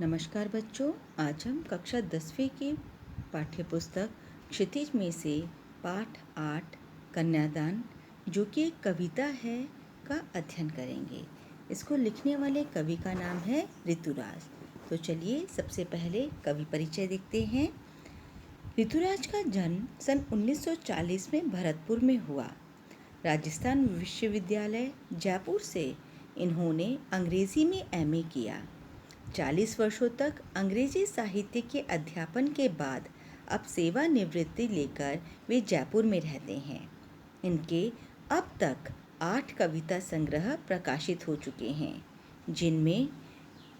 नमस्कार बच्चों, आज हम कक्षा 10वीं की पाठ्य पुस्तक क्षितिज में से पाठ 8 कन्यादान, जो कि एक कविता है, का अध्ययन करेंगे। इसको लिखने वाले कवि का नाम है ऋतुराज। तो चलिए सबसे पहले कवि परिचय देखते हैं। ऋतुराज का जन्म सन 1940 में भरतपुर में हुआ। राजस्थान विश्वविद्यालय जयपुर से इन्होंने अंग्रेजी में एमए किया। 40 वर्षों तक अंग्रेजी साहित्य के अध्यापन के बाद अब सेवानिवृत्ति लेकर वे जयपुर में रहते हैं। इनके अब तक 8 कविता संग्रह प्रकाशित हो चुके हैं, जिनमें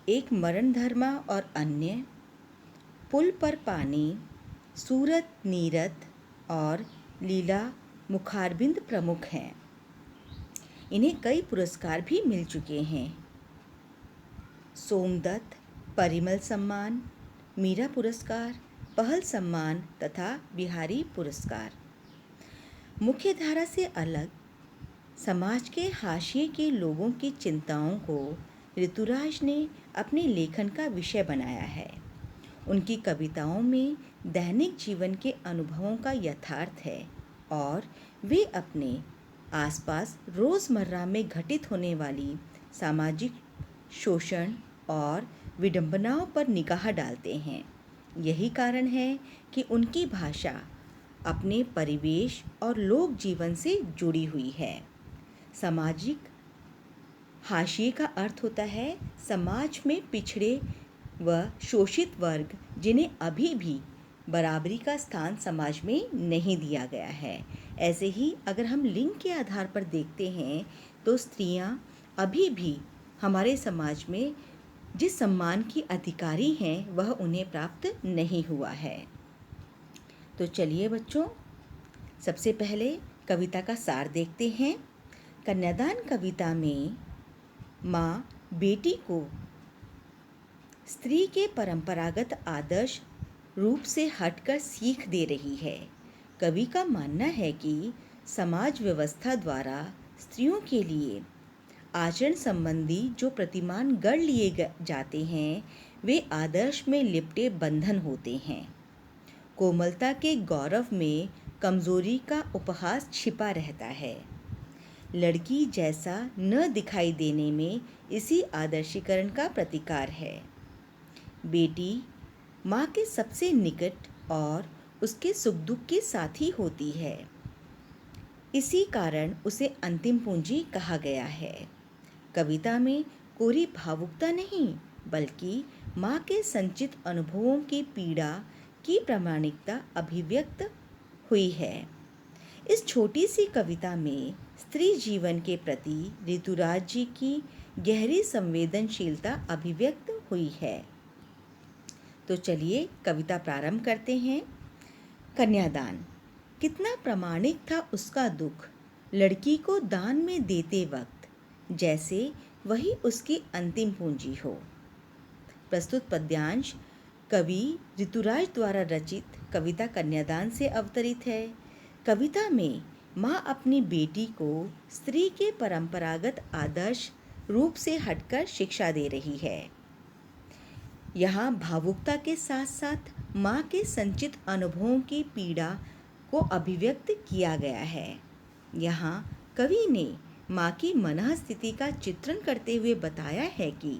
एक मरण धर्मा और अन्य, पुल पर पानी, सूरत नीरत और लीला मुखारबिंद प्रमुख हैं। इन्हें कई पुरस्कार भी मिल चुके हैं। सोमदत्त, परिमल सम्मान, मीरा पुरस्कार, पहल सम्मान तथा बिहारी पुरस्कार। मुख्यधारा से अलग समाज के हाशिए के लोगों की चिंताओं को ऋतुराज ने अपने लेखन का विषय बनाया है। उनकी कविताओं में दैनिक जीवन के अनुभवों का यथार्थ है और वे अपने आसपास रोज़मर्रा में घटित होने वाली सामाजिक शोषण और विडंबनाओं पर निगाह डालते हैं। यही कारण है कि उनकी भाषा अपने परिवेश और लोक जीवन से जुड़ी हुई है। सामाजिक हाशिए का अर्थ होता है समाज में पिछड़े व शोषित वर्ग, जिन्हें अभी भी बराबरी का स्थान समाज में नहीं दिया गया है। ऐसे ही अगर हम लिंग के आधार पर देखते हैं तो स्त्रियां अभी भी हमारे समाज में जिस सम्मान की अधिकारी हैं वह उन्हें प्राप्त नहीं हुआ है। तो चलिए बच्चों, सबसे पहले कविता का सार देखते हैं। कन्यादान कविता में माँ बेटी को स्त्री के परंपरागत आदर्श रूप से हटकर सीख दे रही है। कवि का मानना है कि समाज व्यवस्था द्वारा स्त्रियों के लिए आचरण संबंधी जो प्रतिमान गढ़ लिए जाते हैं, वे आदर्श में लिपटे बंधन होते हैं। कोमलता के गौरव में कमजोरी का उपहास छिपा रहता है। लड़की जैसा न दिखाई देने में इसी आदर्शीकरण का प्रतिकार है। बेटी माँ के सबसे निकट और उसके सुख दुख की साथी होती है। इसी कारण उसे अंतिम पूंजी कहा गया है। कविता में कोरी भावुकता नहीं, बल्कि माँ के संचित अनुभवों की पीड़ा की प्रामाणिकता अभिव्यक्त हुई है। इस छोटी सी कविता में स्त्री जीवन के प्रति ऋतुराज जी की गहरी संवेदनशीलता अभिव्यक्त हुई है। तो चलिए कविता प्रारंभ करते हैं। कन्यादान। कितना प्रामाणिक था उसका दुख, लड़की को दान में देते वक्त, जैसे वही उसकी अंतिम पूंजी हो। प्रस्तुत पद्यांश कवि ऋतुराज द्वारा रचित कविता कन्यादान से अवतरित है। कविता में माँ अपनी बेटी को स्त्री के परंपरागत आदर्श रूप से हटकर शिक्षा दे रही है। यहाँ भावुकता के साथ साथ माँ के संचित अनुभवों की पीड़ा को अभिव्यक्त किया गया है। यहाँ कवि ने माँ की मनः स्थिति का चित्रण करते हुए बताया है कि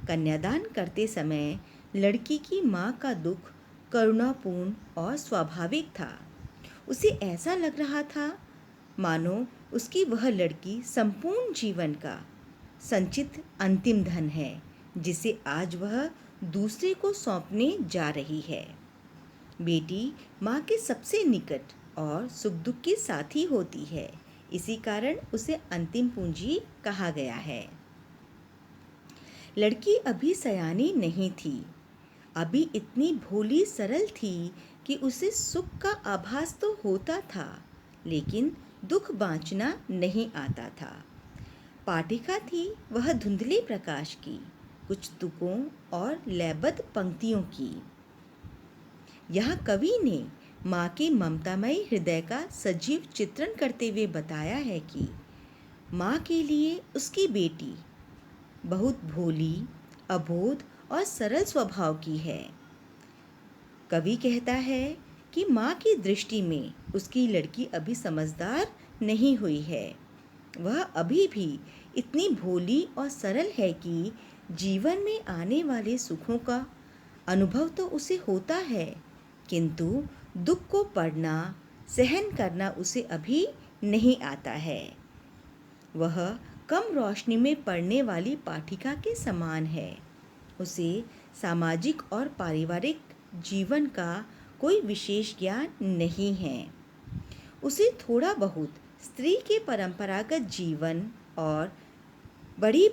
कन्यादान करते समय लड़की की माँ का दुख करुणापूर्ण और स्वाभाविक था। उसे ऐसा लग रहा था मानो उसकी वह लड़की संपूर्ण जीवन का संचित अंतिम धन है, जिसे आज वह दूसरे को सौंपने जा रही है। बेटी माँ के सबसे निकट और सुख दुख की साथी होती है, इसी कारण उसे अंतिम पूंजी कहा गया है। लड़की अभी सयानी नहीं थी, अभी इतनी भोली सरल थी कि उसे सुख का आभास तो होता था, लेकिन दुख बाँचना नहीं आता था। पाठिका थी वह धुंधले प्रकाश की, कुछ तुकों और लयबद्ध पंक्तियों की। यहाँ कवि ने माँ के ममतामयी हृदय का सजीव चित्रण करते हुए बताया है कि माँ के लिए उसकी बेटी बहुत भोली, अबोध और सरल स्वभाव की है। कवि कहता है कि माँ की दृष्टि में उसकी लड़की अभी समझदार नहीं हुई है। वह अभी भी इतनी भोली और सरल है कि जीवन में आने वाले सुखों का अनुभव तो उसे होता है, किंतु दुख को पढ़ना, सहन करना उसे अभी नहीं आता है। वह कम रोशनी में पढ़ने वाली पाठिका के समान है। उसे सामाजिक और पारिवारिक जीवन का कोई विशेष ज्ञान नहीं है। उसे थोड़ा बहुत स्त्री के परंपरागत जीवन और बड़ी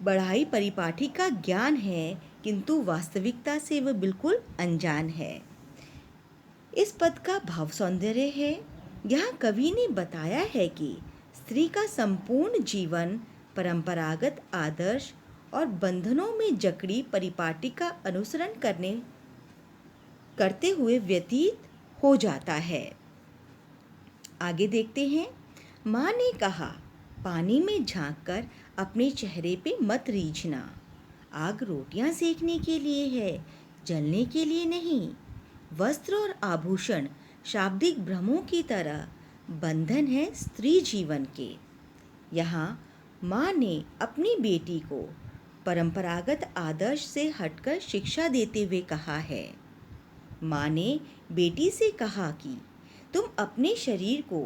बढ़ाई परिपाटी का ज्ञान है, किंतु वास्तविकता से वह बिल्कुल अनजान है। इस पद का भाव सौंदर्य है। यहाँ कवि ने बताया है कि स्त्री का संपूर्ण जीवन परंपरागत आदर्श और बंधनों में जकड़ी परिपाटी का अनुसरण करते हुए व्यतीत हो जाता है। आगे देखते हैं। माँ ने कहा, पानी में झांककर अपने चेहरे पे मत रीझना। आग रोटियां सेकने के लिए है, जलने के लिए नहीं। वस्त्र और आभूषण शाब्दिक भ्रमों की तरह बंधन है स्त्री जीवन के। यहाँ माँ ने अपनी बेटी को परंपरागत आदर्श से हटकर शिक्षा देते हुए कहा है। माँ ने बेटी से कहा कि तुम अपने शरीर को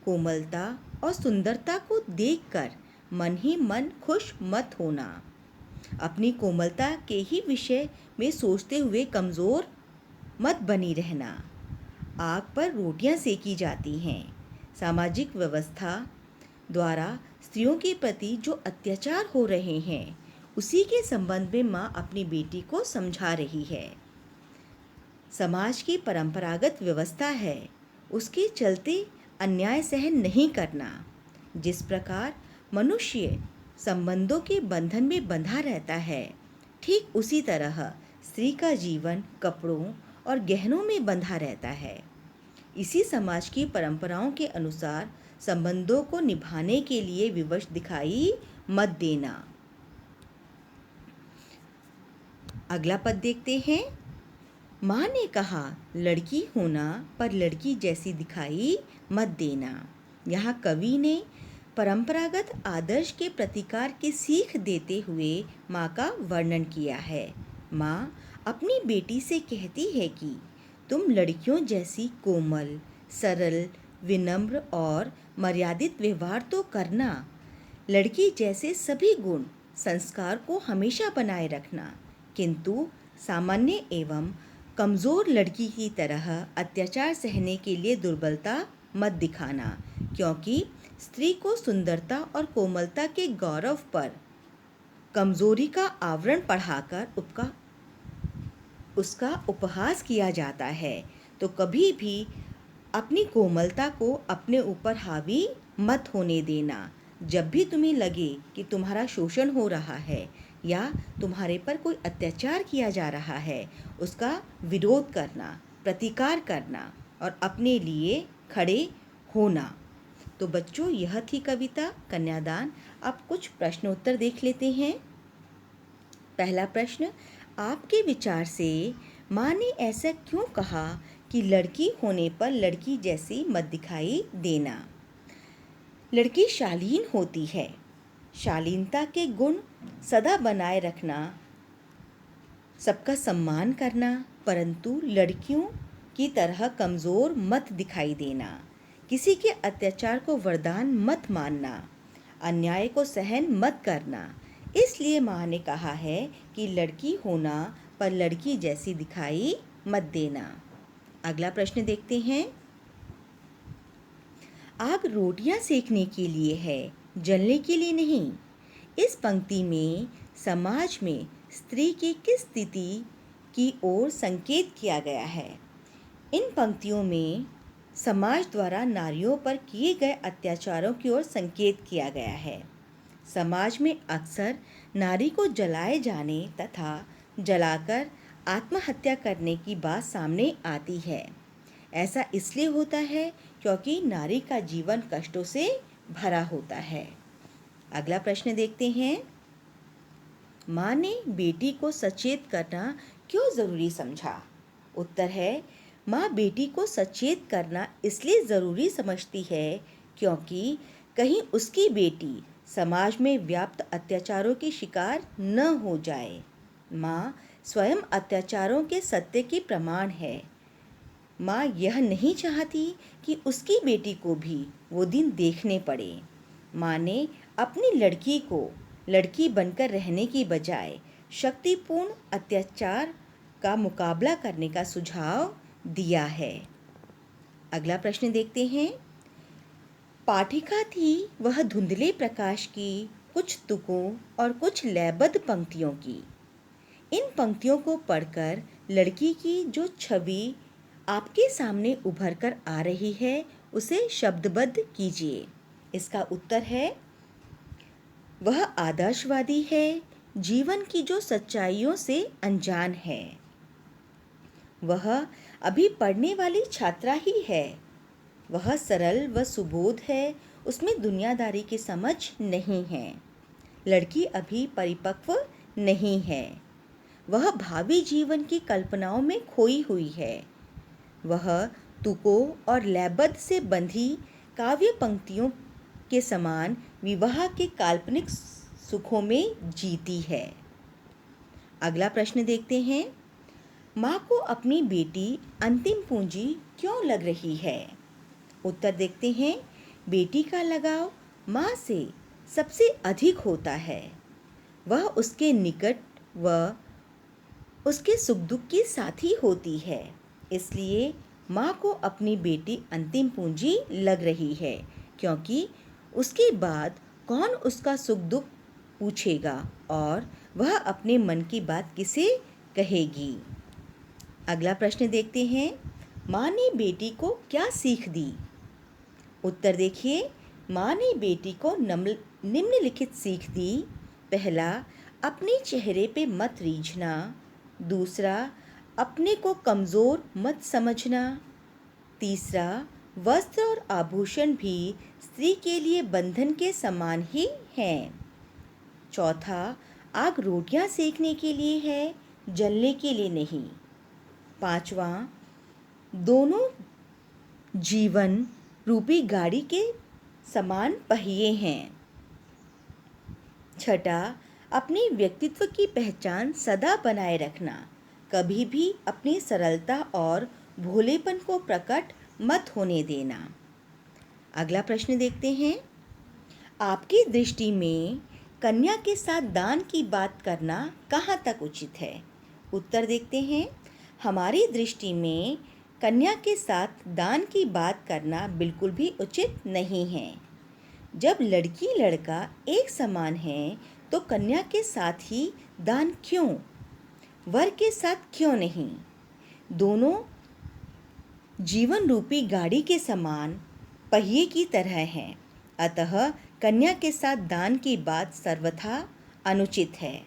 कोमलता और सुंदरता को देखकर मन ही मन खुश मत होना। अपनी कोमलता के ही विषय में सोचते हुए कमज़ोर मत बनी रहना। आग पर रोटियां सेकी जाती हैं। सामाजिक व्यवस्था द्वारा स्त्रियों के प्रति जो अत्याचार हो रहे हैं, उसी के संबंध में माँ अपनी बेटी को समझा रही है। समाज की परंपरागत व्यवस्था है, उसके चलते अन्याय सहन नहीं करना। जिस प्रकार मनुष्य संबंधों के बंधन में बंधा रहता है, ठीक उसी तरह स्त्री का जीवन कपड़ों और गहनों में बंधा रहता है। इसी समाज की परंपराओं के अनुसार संबंधों को निभाने के लिए विवश दिखाई मत देना। अगला पद देखते हैं। माँ ने कहा, लड़की होना पर लड़की जैसी दिखाई मत देना। यहाँ कवि ने परंपरागत आदर्श के प्रतिकार की सीख देते हुए माँ का वर्णन किया है। माँ अपनी बेटी से कहती है कि तुम लड़कियों जैसी कोमल, सरल, विनम्र और मर्यादित व्यवहार तो करना। लड़की जैसे सभी गुण, संस्कार को हमेशा बनाए रखना, किंतु सामान्य एवं कमज़ोर लड़की की तरह अत्याचार सहने के लिए दुर्बलता मत दिखाना, क्योंकि स्त्री को सुंदरता और कोमलता के गौरव पर कमज़ोरी का आवरण पढ़ाकर उसका उपहास किया जाता है। तो कभी भी अपनी कोमलता को अपने ऊपर हावी मत होने देना। जब भी तुम्हें लगे कि तुम्हारा शोषण हो रहा है या तुम्हारे पर कोई अत्याचार किया जा रहा है, उसका विरोध करना, प्रतिकार करना और अपने लिए खड़े होना। तो बच्चों, यह थी कविता कन्यादान। अब कुछ प्रश्नोत्तर देख लेते हैं। पहला प्रश्न, आपके विचार से माँ ने ऐसा क्यों कहा कि लड़की होने पर लड़की जैसी मत दिखाई देना? लड़की शालीन होती है। शालीनता के गुण सदा बनाए रखना, सबका सम्मान करना, परंतु लड़कियों की तरह कमज़ोर मत दिखाई देना। किसी के अत्याचार को वरदान मत मानना, अन्याय को सहन मत करना। इसलिए माँ ने कहा है कि लड़की होना पर लड़की जैसी दिखाई मत देना। अगला प्रश्न देखते हैं। आग रोटियां सेकने के लिए है, जलने के लिए नहीं। इस पंक्ति में समाज में स्त्री की किस स्थिति की ओर संकेत किया गया है? इन पंक्तियों में समाज द्वारा नारियों पर किए गए अत्याचारों की ओर संकेत किया गया है। समाज में अक्सर नारी को जलाए जाने तथा जलाकर आत्महत्या करने की बात सामने आती है। ऐसा इसलिए होता है क्योंकि नारी का जीवन कष्टों से भरा होता है। अगला प्रश्न देखते हैं। माँ ने बेटी को सचेत करना क्यों ज़रूरी समझा? उत्तर है, माँ बेटी को सचेत करना इसलिए ज़रूरी समझती है क्योंकि कहीं उसकी बेटी समाज में व्याप्त अत्याचारों की शिकार न हो जाए। माँ स्वयं अत्याचारों के सत्य की प्रमाण है। माँ यह नहीं चाहती कि उसकी बेटी को भी वो दिन देखने पड़े। माँ ने अपनी लड़की को लड़की बनकर रहने की बजाय शक्तिपूर्ण अत्याचार का मुकाबला करने का सुझाव दिया है। अगला प्रश्न देखते हैं। पाठिका थी वह धुंधले प्रकाश की, कुछ तुकों और कुछ लयबद्ध पंक्तियों की। इन पंक्तियों को पढ़कर लड़की की जो छवि आपके सामने उभर कर आ रही है उसे शब्दबद्ध कीजिए। इसका उत्तर है, वह आदर्शवादी है, जीवन की जो सच्चाइयों से अनजान है। वह अभी पढ़ने वाली छात्रा ही है। वह सरल व सुबोध है, उसमें दुनियादारी की समझ नहीं है। लड़की अभी परिपक्व नहीं है। वह भावी जीवन की कल्पनाओं में खोई हुई है। वह तुकों और लयबद्ध से बंधी काव्य पंक्तियों के समान विवाह के काल्पनिक सुखों में जीती है। अगला प्रश्न देखते हैं। माँ को अपनी बेटी अंतिम पूंजी क्यों लग रही है? उत्तर देखते हैं। बेटी का लगाव माँ से सबसे अधिक होता है। वह उसके निकट व उसके सुख दुख की साथी होती है, इसलिए माँ को अपनी बेटी अंतिम पूंजी लग रही है, क्योंकि उसके बाद कौन उसका सुख दुख पूछेगा और वह अपने मन की बात किसे कहेगी। अगला प्रश्न देखते हैं। माँ ने बेटी को क्या सीख दी? उत्तर देखिए। माँ ने बेटी को निम्नलिखित सीख दी। पहला, अपने चेहरे पे मत रीझना। दूसरा, अपने को कमज़ोर मत समझना। तीसरा, वस्त्र और आभूषण भी स्त्री के लिए बंधन के समान ही हैं। चौथा, आग रोटियां सेकने के लिए है, जलने के लिए नहीं। पांचवा, दोनों जीवन रूपी गाड़ी के समान पहिए हैं। छठा, अपने व्यक्तित्व की पहचान सदा बनाए रखना, कभी भी अपनी सरलता और भोलेपन को प्रकट मत होने देना। अगला प्रश्न देखते हैं। आपकी दृष्टि में कन्या के साथ दान की बात करना कहाँ तक उचित है? उत्तर देखते हैं। हमारी दृष्टि में कन्या के साथ दान की बात करना बिल्कुल भी उचित नहीं है। जब लड़की लड़का एक समान हैं तो कन्या के साथ ही दान क्यों? वर के साथ क्यों नहीं? दोनों जीवन रूपी गाड़ी के समान पहिए की तरह हैं, अतः कन्या के साथ दान की बात सर्वथा अनुचित है।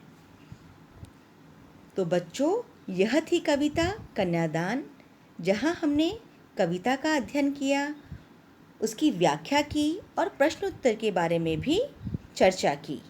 तो बच्चों, यह थी कविता कन्यादान, जहाँ हमने कविता का अध्ययन किया, उसकी व्याख्या की और प्रश्न उत्तर के बारे में भी चर्चा की।